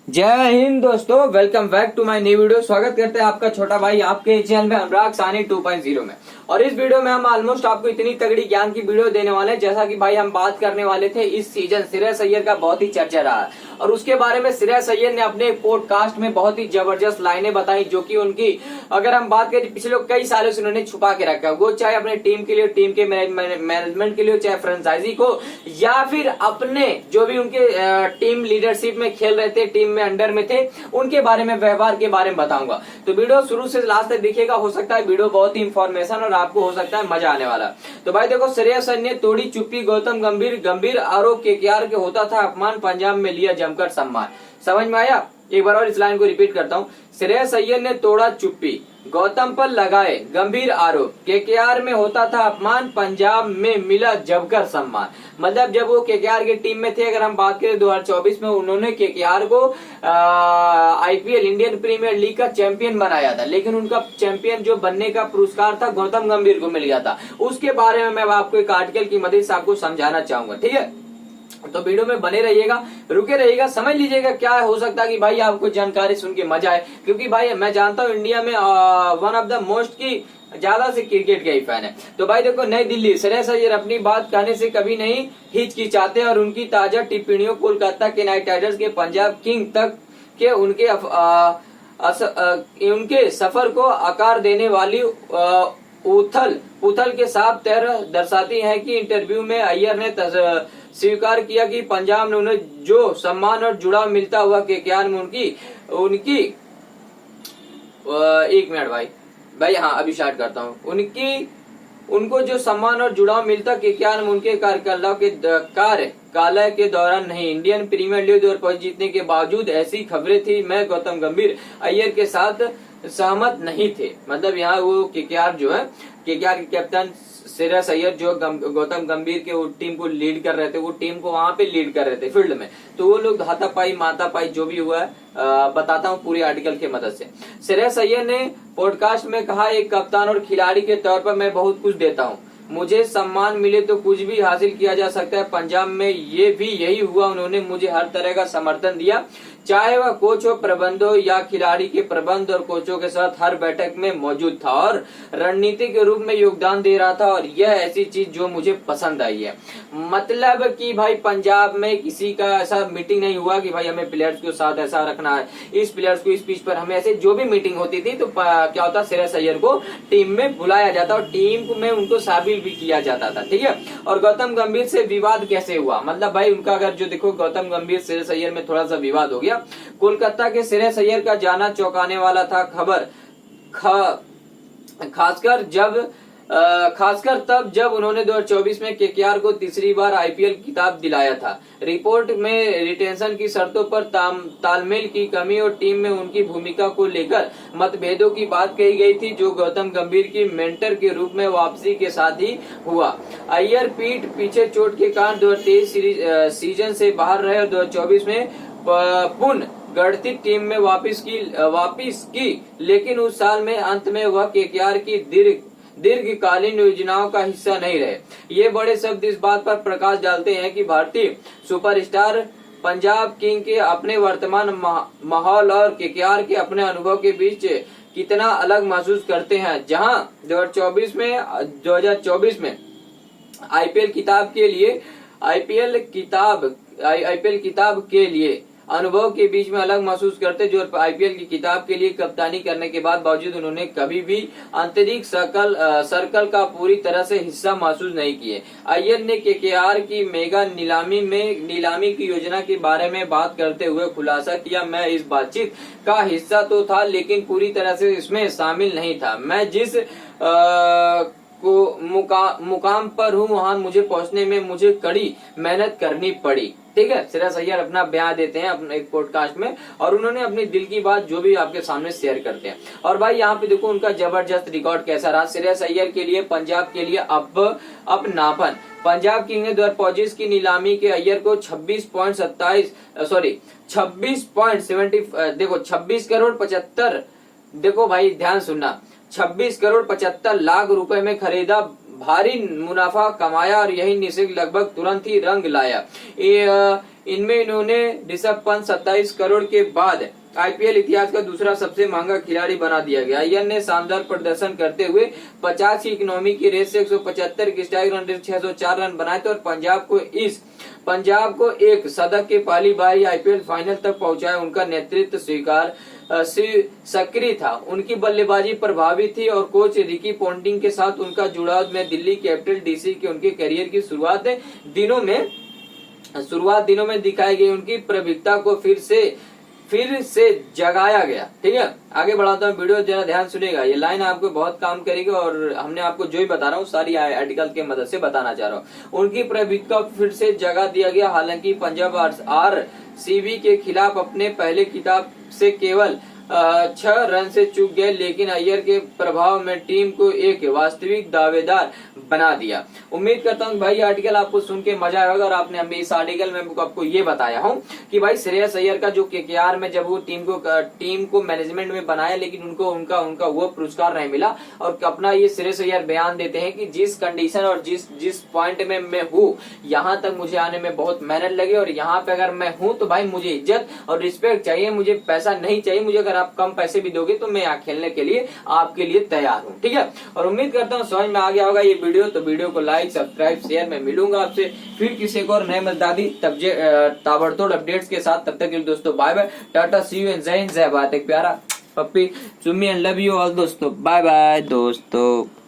जय हिंद दोस्तों, welcome back to my new video. स्वागत करते हैं आपका छोटा भाई आपके चैनल में अनुराग सानी 2.0 में। और इस वीडियो में हम ऑलमोस्ट आपको इतनी तगड़ी ज्ञान की वीडियो देने वाले हैं, जैसा कि भाई हम बात करने वाले थे इस सीजन श्रेयस अय्यर का बहुत ही चर्चा रहा है। और उसके बारे में श्रेयस अय्यर ने अपने पॉडकास्ट में बहुत ही जबरदस्त लाइनें बताई, जो कि उनकी अगर हम बात करें पिछले कई सालों से उन्होंने छुपा के रखा है। वो चाहे अपने टीम के लिए, टीम के मैनेजमेंट के लिए, चाहे फ्रेंचाइजी को, या फिर अपने जो भी उनके टीम लीडरशिप में खेल रहे थे, टीम में अंडर में थे, उनके बारे में, व्यवहार के बारे में बताऊंगा। तो वीडियो शुरू से लास्ट तक देखिएगा। हो सकता है वीडियो बहुत ही इंफॉर्मेशन और आपको हो सकता है मजा आने वाला। तो भाई देखो, श्रेयस अय्यर ने तोड़ी चुप्पी, गौतम गंभीर आरोप केकेआर के होता था अपमान, पंजाब में लिया जमकर सम्मान। समझ में आया? एक बार और इस लाइन को रिपीट करता हूँ। श्रेयस अय्यर ने तोड़ा चुप्पी, गौतम पर लगाए गंभीर आरोप, केकेआर में होता था अपमान, पंजाब में मिला जमकर सम्मान। मतलब जब वो केकेआर की टीम में थे, अगर हम बात करें 2024 में, उन्होंने केकेआर को आईपीएल इंडियन प्रीमियर लीग का चैंपियन बनाया था, लेकिन उनका चैंपियन जो बनने का पुरस्कार था गौतम गंभीर को मिल गया था। उसके बारे में मैं आपको एक आर्टिकल की मदद से आपको समझाना चाहूंगा, ठीक है? तो वीडियो में बने रहिएगा, रुके रहिएगा, समझ लीजिएगा क्या हो सकता है कि भाई आपको जानकारी सुन के मजा आए। क्योंकि भाई मैं जानता हूँ इंडिया में वन ऑफ द मोस्ट की ज्यादा से क्रिकेट के ही फैन है। तो भाई देखो, नई दिल्ली, श्रेयस अय्यर अपनी बात कहने से कभी नहीं हिचकिचाते और उनकी ताजा टिप्पणियों कोलकाता के नाइट राइडर्स के पंजाब किंग तक के उनके सफर को आकार देने वाली उथल के साफ तैर दर्शाती है कि इंटरव्यू में अय्यर ने स्वीकार किया कि पंजाब ने उन्हें जो सम्मान और जुड़ाव मिलता हुआ केकेआर में उनकी एक मिनट भाई हाँ अभी स्टार्ट करता हूँ। उनको जो सम्मान और जुड़ाव मिलता केकेआर में उनके कार्यकाल के दौरान नहीं। इंडियन प्रीमियर लीग 2025 जीतने के बावजूद ऐसी खबरें थी, मैं गौतम गंभीर अय्यर के साथ सहमत नहीं थे। मतलब यहाँ वो केकेआर जो है, केकेआर के कैप्टन श्रेयस अय्यर जो गौतम गंभीर के वो टीम को लीड कर रहे थे, वो टीम को वहां पे लीड कर रहे थे फील्ड में। तो वो लोग हाथापाई मातापाई जो भी हुआ है बताता हूँ पूरी आर्टिकल की मदद से। श्रेयस अय्यर ने पॉडकास्ट में कहा, एक कप्तान और खिलाड़ी के तौर पर मैं बहुत कुछ देता हूँ, मुझे सम्मान मिले तो कुछ भी हासिल किया जा सकता है। पंजाब में ये भी यही हुआ, उन्होंने मुझे हर तरह का समर्थन दिया, चाहे वह कोच हो, प्रबंध हो या खिलाड़ी के प्रबंध और कोचों के साथ हर बैठक में मौजूद था और रणनीति के रूप में योगदान दे रहा था, और यह ऐसी चीज जो मुझे पसंद आई है। मतलब कि भाई पंजाब में किसी का ऐसा मीटिंग नहीं हुआ कि भाई हमें प्लेयर्स के साथ ऐसा रखना है, इस प्लेयर्स को इस पिच पर हमें ऐसे, जो भी मीटिंग होती थी तो क्या होता, श्रेयस अय्यर को टीम में बुलाया जाता और टीम में उनको शामिल भी किया जाता था, ठीक है? और गौतम गंभीर से विवाद कैसे हुआ? मतलब भाई उनका अगर जो देखो, गौतम गंभीर श्रेयस अय्यर में थोड़ा सा विवाद हो गया। कोलकाता के श्रेयस अय्यर का जाना चौंकाने वाला था। खबर खासकर तब जब उन्होंने 2024 में केकेआर को तीसरी बार आईपीएल खिताब दिलाया था। रिपोर्ट में रिटेंशन की शर्तों पर तालमेल की कमी और टीम में उनकी भूमिका को लेकर मतभेदों की बात कही गई थी, जो गौतम गंभीर की मेंटर के रूप में वापसी के साथ ही हुआ। अय्यर पीछे चोट के कारण 2023 सीजन से बाहर रहे और 2024 में पुनः गढ़ती टीम में वापिस की, लेकिन उस साल में अंत में वह केकेआर की दीर्घकालीन योजनाओं का हिस्सा नहीं रहे। ये बड़े शब्द इस बात पर प्रकाश डालते हैं कि भारतीय सुपरस्टार पंजाब किंग के अपने वर्तमान माहौल और केकेआर के अपने अनुभव के बीच कितना अलग महसूस करते हैं। जहां 2024 में आईपीएल किताब के लिए अनुभव के बीच में अलग महसूस करते, जो आईपीएल की किताब के लिए कप्तानी करने के बाद बावजूद उन्होंने कभी भी आंतरिक सर्कल का पूरी तरह से हिस्सा महसूस नहीं किए। अय्यर ने केकेआर की मेगा नीलामी की योजना के बारे में बात करते हुए खुलासा किया, मैं इस बातचीत का हिस्सा तो था, लेकिन पूरी तरह से इसमें शामिल नहीं था। मैं जिस मुकाम पर हूँ वहां मुझे पहुंचने में मुझे कड़ी मेहनत करनी पड़ी, ठीक है? श्रेयस अय्यर अपना बयान देते हैं अपने एक पॉडकास्ट में, और उन्होंने अपनी दिल की बात जो भी आपके सामने शेयर करते हैं। और भाई यहाँ पे देखो उनका जबरदस्त रिकॉर्ड कैसा रहा। श्रेयस अय्यर के लिए, पंजाब के लिए अपनापन। पंजाब किंग ने 2025 की नीलामी के अय्यर को 26 करोड़ 75, देखो भाई ध्यान सुनना, 26 करोड़ 75 लाख रुपए में खरीदा, भारी मुनाफा कमाया और यही निवेश लगभग तुरंत ही रंग लाया। इनमें इन्होंने ऋषभ पंत 27 करोड़ के बाद आईपीएल इतिहास का दूसरा सबसे महंगा खिलाड़ी बना दिया गया। अय्यर ने शानदार प्रदर्शन करते हुए 50 की इकोनॉमी की रेस से 175 की स्ट्राइक रन रेट 604 रन बनाए थे और पंजाब को एक शतक के पहली बार आईपीएल फाइनल तक पहुंचाया। उनका नेतृत्व सक्रिय था, उनकी बल्लेबाजी प्रभावी थी और कोच रिकी पॉन्टिंग के साथ उनका जुड़ाव में दिल्ली कैपिटल डीसी के उनके करियर की शुरुआत दिनों में दिखाई गई उनकी प्रभुत्ता को फिर से जगाया गया। ठीक है, आगे बढ़ाता हूँ, वीडियो जरा ध्यान सुनेगा, ये लाइन आपको बहुत काम करेगी और हमने आपको जो ही बता रहा हूँ सारी आर्टिकल के मदद से बताना चाह रहा हूँ। उनकी प्रभुत्ता को फिर से जगा दिया गया। हालांकि पंजाब आरसीबी के खिलाफ अपने पहले खिताब से केवल 6 रन से चूक गए, लेकिन अय्यर के प्रभाव में टीम को एक वास्तविक दावेदार बना दिया। उम्मीद करता हूँ भाई आर्टिकल आपको सुन के मजा आएगा और आपने हमें इस आर्टिकल में आपको ये बताया हूँ कि भाई श्रेयस अय्यर का जो केकेआर में जब वो टीम को मैनेजमेंट में बनाया, लेकिन उनका वो पुरस्कार नहीं मिला। और अपना ये श्रेयस अय्यर बयान देते हैं कि जिस कंडीशन और जिस पॉइंट में मैं हूँ, यहाँ तक मुझे आने में बहुत मेहनत लगी और यहाँ पे अगर मैं हूँ तो भाई मुझे इज्जत और रिस्पेक्ट चाहिए, मुझे पैसा नहीं चाहिए। मुझे अगर आप कम पैसे भी दोगे तो मैं यहाँ खेलने के लिए आपके लिए तैयार हूँ। ठीक है, और उम्मीद करता हूँ समझ में आ गया होगा ये वीडियो। तो वीडियो को लाइक, सब्सक्राइब, शेयर। मैं मिलूंगा आपसे फिर किसी एक और नए मजेदारी ताबड़तोड़ अपडेट्स के साथ। तब तक के लिए दोस्तों bye bye, tata, see you and जय हिंद, जय भारत। एक प्यारा पप्पी चुम्मी एंड लव यू ऑल दोस्तों, बाय बाय दोस्तों।